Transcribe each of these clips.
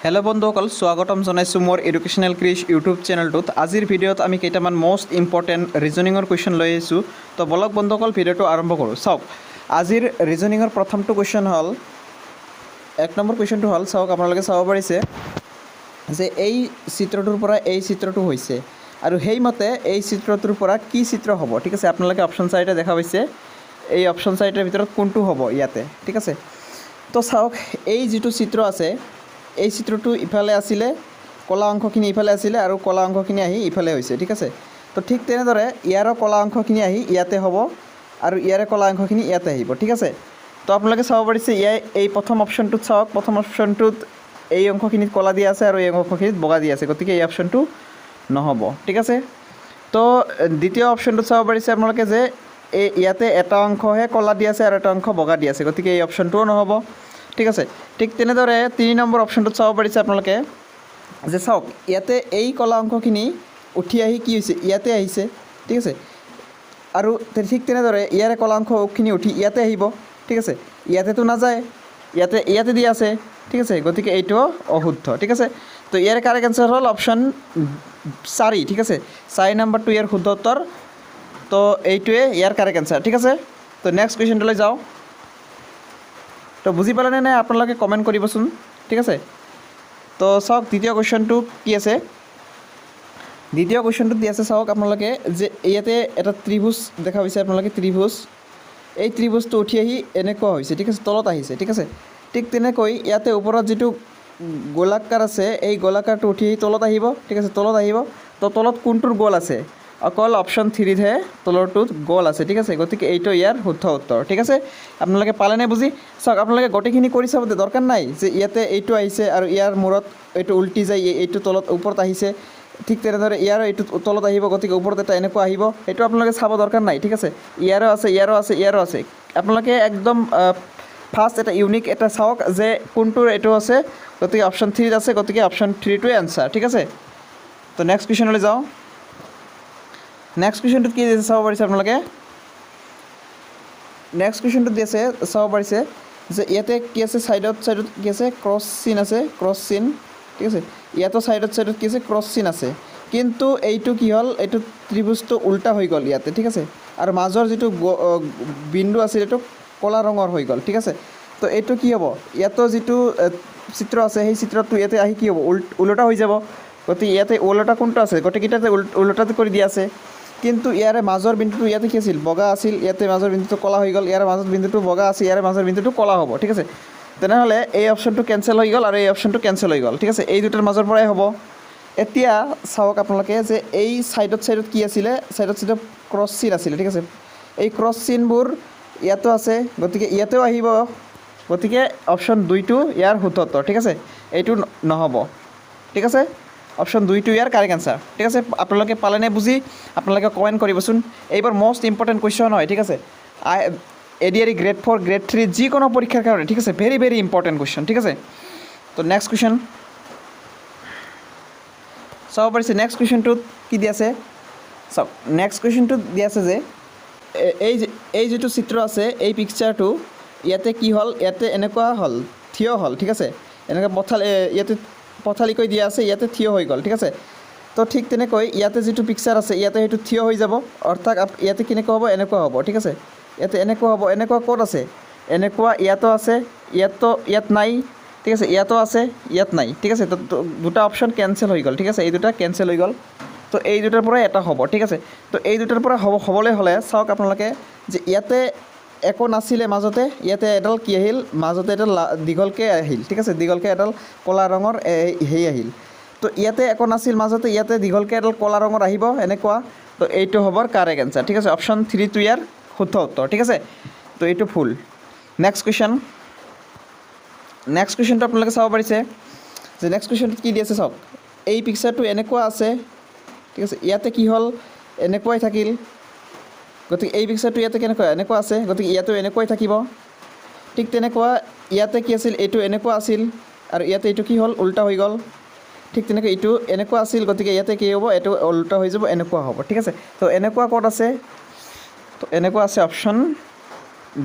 Hello' বন্ধুসকল, স্বাগতম জনাইছোঁ মোৰ এডুকেশ্যনেল ক্ৰিছ ইউটিউব চেনেলটোত। আজিৰ ভিডিঅ'ত আমি কেইটামান মষ্ট ইম্পৰ্টেণ্ট ৰিজনিঙৰ কুৱেশ্যন লৈ আহিছোঁ। তো বলক বন্ধুসকল ভিডিঅ'টো আৰম্ভ কৰোঁ। চাওক, আজিৰ ৰিজনিঙৰ প্ৰথমটো কুৱেশ্যন হ'ল, 1 নম্বৰ কুৱেশ্যনটো হ'ল, চাওক আপোনালোকে চাব পাৰিছে যে এই চিত্ৰটোৰ পৰা এই চিত্ৰটো হৈছে আৰু সেইমতে এই চিত্ৰটোৰ পৰা কি চিত্ৰ হ'ব। ঠিক আছে, আপোনালোকে অপশ্যন 4টা দেখা পাইছে। এই অপশ্যন 4টাৰ ভিতৰত কোনটো হ'ব ইয়াতে। ঠিক আছে, তো চাওক, এই যিটো চিত্ৰ আছে, এই চিত্ৰটো ইফালে আছিলে, কলা অংশখিনি ইফালে আছিলে আৰু কলা অংশখিনি আহি ইফালে হৈছে। ঠিক আছে, তো ঠিক তেনেদৰে ইয়াৰো কলা অংশখিনি আহি ইয়াতে হ'ব আৰু ইয়াৰে কলা অংশখিনি ইয়াতে আহিব। ঠিক আছে, তো আপোনালোকে চাব পাৰিছে এই প্ৰথম অপশ্যনটোত চাওক, প্ৰথম অপশ্যনটোত এই অংশখিনিত কলা দিয়া আছে আৰু এই অংশখিনিত বগা দিয়া আছে, গতিকে এই অপশ্যনটো নহ'ব। ঠিক আছে, তো দ্বিতীয় অপশ্যনটোত চাব পাৰিছে আপোনালোকে যে ইয়াতে এটা অংশহে কলা দিয়া আছে আৰু এটা অংশ বগা দিয়া আছে, গতিকে এই অপশ্যনটোও নহ'ব। ঠিক আছে, ঠিক তেনেদৰে 3 নম্বৰ অপশ্যনটোত চাব পাৰিছে আপোনালোকে যে চাওক, ইয়াতে এই কলা অংশখিনি উঠি আহি কি হৈছে, ইয়াতে আহিছে। ঠিক আছে, আৰু ঠিক তেনেদৰে ইয়াৰে কলা অংশখিনি উঠি ইয়াতে আহিব। ঠিক আছে, ইয়াতেতো নাযায়, ইয়াতে দিয়া আছে। ঠিক আছে, গতিকে এইটোও অশুদ্ধ। ঠিক আছে, তো ইয়াৰ কাৰেক্ট এনচাৰ হ'ল অপশ্যন 4। ঠিক আছে, 4 নম্বৰটো ইয়াৰ শুদ্ধ উত্তৰ। তো এইটোৱে ইয়াৰ কাৰেক্ট এনচাৰ। ঠিক আছে, তো নেক্সট কুৱেশ্যনটোলৈ যাওঁ। তো বুজি পালেনে নাই আপোনালোকে কমেণ্ট কৰিবচোন। ঠিক আছে, তো চাওক দ্বিতীয় কুৱেশ্যনটো কি আছে। দ্বিতীয় কুৱেশ্যনটোত দি আছে, চাওক আপোনালোকে যে ইয়াতে এটা ত্ৰিভুজ দেখা পাইছে আপোনালোকে, ত্ৰিভুজ। এই ত্ৰিভুজটো উঠি আহি এনেকুৱা হৈছে। ঠিক আছে, তলত আহিছে। ঠিক আছে, ঠিক তেনেকৈ ইয়াতে ওপৰত যিটো গোলাকাৰ আছে, এই গোলাকাৰটো উঠি আহি তলত আহিব। ঠিক আছে, তলত আহিব। তো তলত কোনটোৰ গোল আছে? অকল অপশ্যন 3তহে তলৰটোত গোল আছে। ঠিক আছে, গতিকে এইটো ইয়াৰ শুদ্ধ উত্তৰ। ঠিক আছে, আপোনালোকে পালেনে বুজি? চাওক, আপোনালোকে গোটেইখিনি কৰি চাব, দৰকাৰ নাই যে ইয়াতে এইটো আহিছে আৰু ইয়াৰ মূৰত এইটো উল্টি যায়, এইটো তলত ওপৰত আহিছে। ঠিক তেনেদৰে ইয়াৰো এইটো তলত আহিব, গতিকে ওপৰত এটা এনেকুৱা আহিব। সেইটো আপোনালোকে চাব দৰকাৰ নাই। ঠিক আছে, ইয়াৰো আছে, ইয়াৰো আছে, ইয়াৰো আছে। আপোনালোকে একদম ফাৰ্ষ্ট এটা ইউনিক এটা চাওক যে কোনটোৰ এইটো আছে, গতিকে অপশ্যন 3ত আছে, গতিকে অপশ্যন 3টোৱে এনচাৰ। ঠিক আছে, তো নেক্সট কুৱেশ্যনলৈ যাওঁ। নেক্সট কুৱেশ্যনটোত কি দিছে চাব পাৰিছে আপোনালোকে। নেক্সট কুৱেশ্যনটোত দি আছে, চাব পাৰিছে যে ইয়াতে কি আছে, ছাইডত কি আছে, ক্ৰছ চিন আছে, ক্ৰছ চিন। ঠিক আছে, ইয়াতো ছাইডত কি আছে, ক্ৰছ চিন আছে। কিন্তু এইটো কি হ'ল, এইটো ত্ৰিভুজটো উল্টা হৈ গ'ল ইয়াতে। ঠিক আছে, আৰু মাজৰ যিটো বিন্দু আছিল এইটো ক'লা ৰঙৰ হৈ গ'ল। ঠিক আছে, তো এইটো কি হ'ব, ইয়াতো যিটো চিত্ৰ আছে সেই চিত্ৰটো ইয়াতে আহি কি হ'ব, ওলোটা হৈ যাব। গতিকে ইয়াতে ওলোটা কোনটো আছে, গোটেইকেইটাতে ওলোটাটো কৰি দিয়া আছে। কিন্তু ইয়াৰে মাজৰ বিন্দুটো ইয়াতে কি আছিল, বগা আছিল। ইয়াতে মাজৰ বিন্দুটো ক'লা হৈ গ'ল, ইয়াৰ মাজৰ বিন্দুটো বগা আছে, ইয়াৰে মাজৰ বিন্দুটো ক'লা হ'ব। ঠিক আছে, তেনেহ'লে এই অপশ্যনটো কেঞ্চেল হৈ গ'ল আৰু এই অপশ্যনটো কেঞ্চেল হৈ গ'ল। ঠিক আছে, এই দুটাৰ মাজৰ পৰাই হ'ব। এতিয়া চাওক আপোনালোকে যে এই ছাইডত কি আছিলে, ছাইডত ক্ৰছ চিন আছিলে। ঠিক আছে, এই ক্ৰছ চিনবোৰ ইয়াতো আছে, গতিকে ইয়াতেও আহিব। গতিকে অপশ্যন 2টো ইয়াৰ শুদ্ধ উত্তৰ। ঠিক আছে, এইটো নহ'ব। ঠিক আছে, অপশ্যন 2টো ইয়াৰ কাৰেক্ট এনচাৰ। ঠিক আছে, আপোনালোকে পালেনে বুজি? আপোনালোকে কমেণ্ট কৰিবচোন। এইবাৰ মষ্ট ইম্পৰ্টেণ্ট কুৱেশ্যন হয়। ঠিক আছে, ADRE গ্ৰেড 4, গ্ৰেড 3 যিকোনো পৰীক্ষাৰ কাৰণে। ঠিক আছে, ভেৰি ভেৰি ইম্পৰ্টেণ্ট কুৱেশ্যন। ঠিক আছে, তো নেক্সট কুৱেশ্যন চাব পাৰিছে। নেক্সট কুৱেশ্যনটোত কি দি আছে চাওক। নেক্সট কুৱেশ্যনটোত দি আছে যে এই যিটো চিত্ৰ আছে, এই পিকচাৰটো ইয়াতে কি হ'ল, ইয়াতে এনেকুৱা হ'ল, থিয় হ'ল। ঠিক আছে, এনেকৈ ইয়াতে পথালিকৈ দিয়া আছে, ইয়াতে থিয় হৈ গ'ল। ঠিক আছে, তো ঠিক তেনেকৈ ইয়াতে যিটো পিকচাৰ আছে ইয়াতে সেইটো থিয় হৈ যাব। অৰ্থাৎ ইয়াতে কেনেকুৱা হ'ব, এনেকুৱা হ'ব। ঠিক আছে, ইয়াতে এনেকুৱা হ'ব। এনেকুৱা ক'ত আছে, এনেকুৱা ইয়াতো আছে, ইয়াত নাই। ঠিক আছে, ইয়াতো আছে, ইয়াত নাই। ঠিক আছে, তো দুটা অপশ্যন কেঞ্চেল হৈ গ'ল। ঠিক আছে, এই দুটা কেঞ্চেল হৈ গ'ল। তো এই দুটাৰ পৰা এটা হ'ব। ঠিক আছে, তো এই দুটাৰ পৰা হ'বলৈ হ'লে চাওক আপোনালোকে যে ইয়াতে একো নাছিলে মাজতে, ইয়াতে এডাল কি আহিল, মাজতে এডাল দীঘলকৈ আহিল। ঠিক আছে, দীঘলকৈ এডাল ক'লা ৰঙৰ হেৰি আহিল। তো ইয়াতে একো নাছিল মাজতে, ইয়াতে দীঘলকৈ এডাল ক'লা ৰঙৰ আহিব এনেকুৱা। তো এইটো হ'ব কাৰেক্ট এনচাৰ। ঠিক আছে, অপশ্যন 3টো ইয়াৰ শুদ্ধ উত্তৰ। ঠিক আছে, তো এইটো ভুল। নেক্সট কুৱেশ্যনটো আপোনালোকে চাব পাৰিছে যে নেক্সট কুৱেশ্যনটোত কি দি আছে চাওক। এই পিকচাৰটো এনেকুৱা আছে। ঠিক আছে, ইয়াতে কি হ'ল, এনেকুৱাই থাকিল। গতিকে এই পিকচাৰটো ইয়াতে এনেকুৱা আছে, গতিকে ইয়াতো এনেকুৱাই থাকিব। ঠিক তেনেকুৱা ইয়াতে কি আছিল, এইটো এনেকুৱা আছিল আৰু ইয়াতে এইটো কি হ'ল, উল্টা হৈ গ'ল। ঠিক তেনেকৈ এইটো এনেকুৱা আছিল, গতিকে ইয়াতে কি হ'ব, এইটো উল্টা হৈ যাব, এনেকুৱা হ'ব। ঠিক আছে, তো এনেকুৱা ক'ত আছে, তো এনেকুৱা আছে অপশ্যন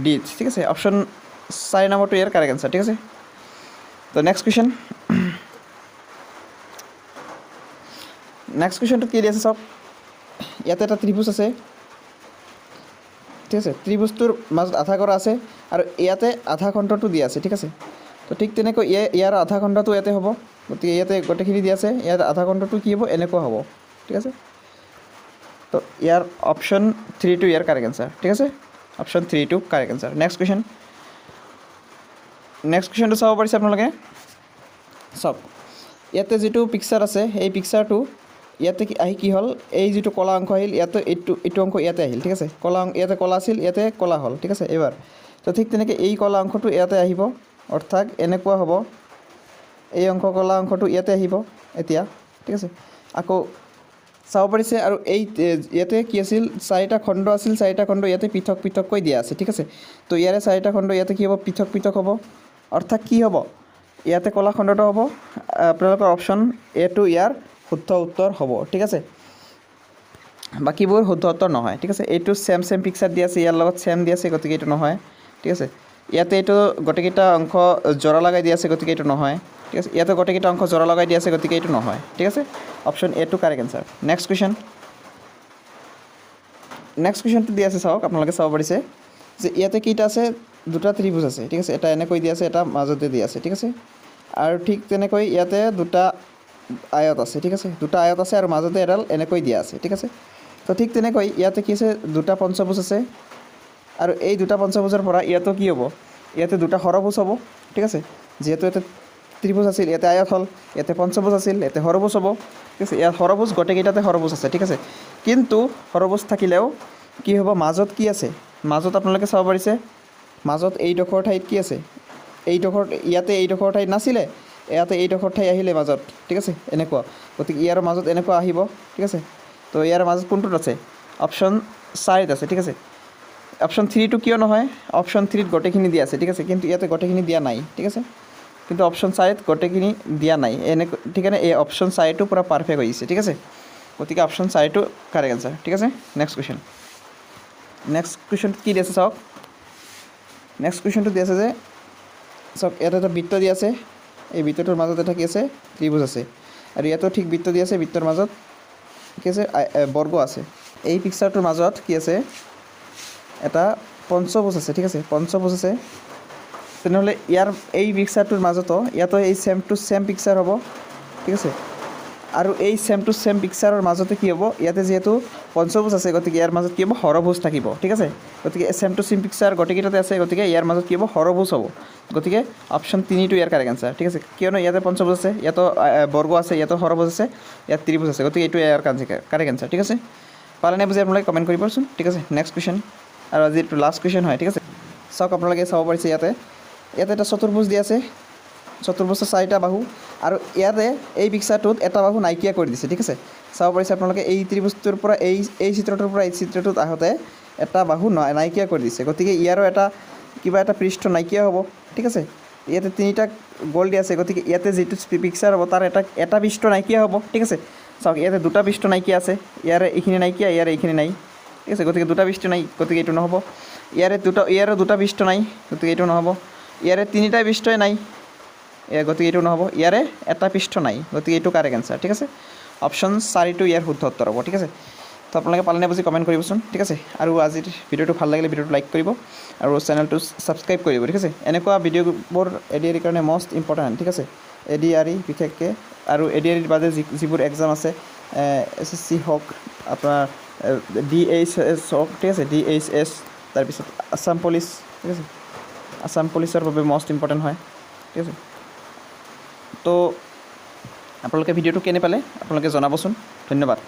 ডি। ঠিক আছে, অপশ্যন 4 নম্বৰটো ইয়াৰ কাৰেক্ট এনচাৰ। ঠিক আছে, তো নেক্সট কুৱেশ্যন নেক্সট কুৱেশ্যনটো কি দি আছে চাওক ইয়াতে এটা ত্ৰিভুজ আছে ঠিক আছে ত্ৰিভুজটোৰ মাজত আধা কৰা আছে আৰু ইয়াতে আধা খণ্ডটো দিয়া আছে ঠিক আছে তো ঠিক তেনেকৈ ইয়াৰ আধা খণ্ডটো ইয়াতে হ'ব গতিকে ইয়াতে গোটেইখিনি দিয়া আছে ইয়াৰ আধা খণ্ডটো কি হ'ব এনেকুৱা হ'ব ঠিক আছে তো ইয়াৰ অপশ্যন 3টো ইয়াৰ কাৰেক্ট এনচাৰ ঠিক আছে অপশ্যন 3টো কাৰেক্ট এনচাৰ নেক্সট কুৱেশ্যনটো চাব পাৰিছে আপোনালোকে চাওক ইয়াতে যিটো পিকচাৰ আছে এই পিকচাৰটো ইয়াতে আহি কি হ'ল এই যিটো কলা অংশ আহিল ইয়াতে এইটো অংশ ইয়াতে আহিল ঠিক আছে ইয়াতে কলা আছিল ইয়াতে কলা হ'ল ঠিক আছে এবাৰ তো ঠিক তেনেকৈ এই কলা অংশটো ইয়াতে আহিব অৰ্থাৎ এনেকুৱা হ'ব এই কলা অংশটো ইয়াতে আহিব এতিয়া ঠিক আছে আকৌ চাব পাৰিছে আৰু এই ইয়াতে কি আছিল 4টা খণ্ড আছিল 4টা খণ্ড ইয়াতে পৃথক পৃথককৈ দিয়া আছে ঠিক আছে তো ইয়াৰে 4টা খণ্ড ইয়াতে কি হ'ব পৃথক পৃথক হ'ব অৰ্থাৎ কি হ'ব ইয়াতে কলা খণ্ডটো হ'ব আপোনালোকৰ অপশ্যন এটো ইয়াৰ শুদ্ধ উত্তৰ হ'ব ঠিক আছে বাকীবোৰ শুদ্ধ উত্তৰ নহয় ঠিক আছে এইটো সেম পিকচাৰ দিয়া আছে ইয়াৰ লগত সেম দিয়া আছে গতিকে এইটো নহয় ঠিক আছে ইয়াতে এইটো গোটেইকেইটা অংশ জোৰা লগাই দিয়া আছে গতিকে এইটো নহয় ঠিক আছে ইয়াতে গোটেইকেইটা অংশ জোৰা লগাই দিয়া আছে গতিকে এইটো নহয় ঠিক আছে অপশ্যন এটো কাৰেক্ট এনচাৰ নেক্সট কুৱেশ্যনটো দিয়া আছে চাওক আপোনালোকে চাব পাৰিছে যে ইয়াতে কেইটা আছে দুটা ত্ৰিভুজ আছে ঠিক আছে এটা এনেকৈ দিয়া আছে এটা মাজতে দিয়া আছে ঠিক আছে আৰু ঠিক তেনেকৈ ইয়াতে দুটা আয়ত আছে ঠিক আছে দুটা আয়ত আছে আৰু মাজতে এডাল এনেকৈ দিয়া আছে ঠিক আছে তো ঠিক তেনেকৈ ইয়াতে কি আছে দুটা পঞ্চভুজ আছে আৰু এই দুটা পঞ্চভুজৰ পৰা ইয়াতো কি হ'ব ইয়াতে দুটা হৰভুজ হ'ব ঠিক আছে যেহেতু ইয়াতে ত্ৰিভুজ আছিল ইয়াতে আয়ত হ'ল ইয়াতে পঞ্চভুজ আছিল ইয়াতে হৰভুজ হ'ব ঠিক আছে ইয়াত হৰভুজ গোটেইকেইটাতে হৰভুজ আছে ঠিক আছে কিন্তু হৰভুজ থাকিলেও কি হ'ব মাজত কি আছে মাজত আপোনালোকে চাব পাৰিছে মাজত এইডোখৰ ঠাইত কি আছে ইয়াতে এইডোখৰ ঠাইত নাছিলে ইয়াতে এইডোখৰ ঠাই আহিলে মাজত ঠিক আছে এনেকুৱা গতিকে ইয়াৰ মাজত এনেকুৱা আহিব ঠিক আছে তো ইয়াৰ মাজত কোনটোত আছে অপশ্যন 4ত আছে ঠিক আছে অপশ্যন 3টো কিয় নহয় অপশ্যন 3ত গোটেইখিনি দিয়া আছে ঠিক আছে কিন্তু ইয়াতে গোটেইখিনি দিয়া নাই ঠিক আছে কিন্তু অপশ্যন 4ত গোটেইখিনি দিয়া নাই এনেকৈ ঠিক আছে এই অপশ্যন 4টো পুৰা পাৰফেক্ট হৈছে ঠিক আছে গতিকে অপশ্যন 4টো কাৰেক্ট এনচাৰ ঠিক আছে নেক্সট কুৱেশ্যনটো কি দি আছে চাওক নেক্সট কুৱেশ্যনটো দি আছে যে চাওক ইয়াতে এটা বৃত্ত দিয়া আছে এই বৃত্তটোৰ মাজত এটা কি আছে ত্ৰিভুজ আছে আৰু ইয়াতো ঠিক বৃত্ত দিয়া আছে বৃত্তৰ মাজত কি আছে বৰ্গ আছে এই পিকচাৰটোৰ মাজত কি আছে এটা পঞ্চভুজ আছে ঠিক আছে পঞ্চভুজ আছে তেনেহ'লে ইয়াৰ এই পিকচাৰটোৰ মাজতো ইয়াতো এই সেম টু সেম পিকচাৰ হ'ব ঠিক আছে আৰু এই সেম টু সেম পিকচাৰৰ মাজতে কি হ'ব ইয়াতে যেহেতু পঞ্চভুজ আছে গতিকে ইয়াৰ মাজত কি হ'ব হৰভুজ থাকিব ঠিক আছে গতিকে সেম টু সেম পিকচাৰ গোটেইকেইটাতে আছে গতিকে ইয়াৰ মাজত কি হ'ব হৰভুজ হ'ব গতিকে অপশ্যন 3টো ইয়াৰ কাৰেক্ট এনচাৰ ঠিক আছে কিয়নো ইয়াতে পঞ্চভুজ আছে ইয়াতো বৰ্গ আছে ইয়াতো হৰভুজ আছে ইয়াত ত্ৰিভুজ আছে গতিকে এইটো ইয়াৰ কাৰেক্ট এনচাৰ ঠিক আছে পালে নাই বুজি আপোনালোকে কমেণ্ট কৰিবচোন ঠিক আছে নেক্সট কুৱেশ্যন আৰু আজি এইটো লাষ্ট কুৱেশ্যন হয় ঠিক আছে চাওক আপোনালোকে চাব পাৰিছে ইয়াতে এটা চতুৰ্ভুজ দিয়া আছে চতুৰ্ভুজৰ 4টা বাহু আৰু ইয়াতে এই পিকচাৰটোত এটা বাহু নাইকিয়া কৰি দিছে ঠিক আছে চাব পাৰিছে আপোনালোকে এই ত্ৰিভুজটোৰ পৰা এই চিত্ৰটোৰ পৰা এই চিত্ৰটোত আহোঁতে এটা বাহু নাইকিয়া কৰি দিছে গতিকে ইয়াৰো কিবা এটা পৃষ্ঠ নাইকিয়া হ'ব ঠিক আছে ইয়াতে 3টা গ'ল দিয়া আছে গতিকে ইয়াতে যিটো পিকচাৰ হ'ব তাৰ এটা পৃষ্ঠ নাইকিয়া হ'ব ঠিক আছে চাওক ইয়াতে দুটা পৃষ্ঠ নাইকিয়া আছে ইয়াৰে এইখিনি নাইকিয়া ইয়াৰে এইখিনি নাই ঠিক আছে গতিকে দুটা পৃষ্ঠ নাই গতিকে এইটো নহ'ব ইয়াৰে দুটা পৃষ্ঠ নাই গতিকে এইটো নহ'ব ইয়াৰে 3টা পৃষ্ঠই নাই গতিকে এইটো নহ'ব ইয়াৰে এটা পৃষ্ঠ নাই গতিকে এইটো কাৰেক্ট এনচাৰ ঠিক আছে অপশ্যন 4টো ইয়াৰ শুদ্ধ উত্তৰ হ'ব ঠিক আছে তো আপোনালোকে পালে নাই বুজি কমেণ্ট কৰিবচোন ঠিক আছে আৰু আজিৰ ভিডিঅ'টো ভাল লাগিলে ভিডিঅ'টো লাইক কৰিব আৰু চেনেলটো ছাবস্ক্ৰাইব কৰিব ঠিক আছে এনেকুৱা ভিডিঅ'বোৰ এডিআৰিৰ কাৰণে মষ্ট ইম্পৰ্টেণ্ট ঠিক আছে এডিআৰি বিশেষকৈ আৰু এডিআৰিৰ বাদে যিবোৰ এক্সাম আছে SSC হওক আপোনাৰ DHS হওক ঠিক আছে DHS তাৰপিছত আছাম পুলিচ ঠিক আছে আছাম পুলিচৰ বাবে মষ্ট ইম্পৰ্টেণ্ট হয় ঠিক আছে তো আপোনালোকে ভিডিঅ'টো কেনে পালে আপোনালোকে জনাবচোন ধন্যবাদ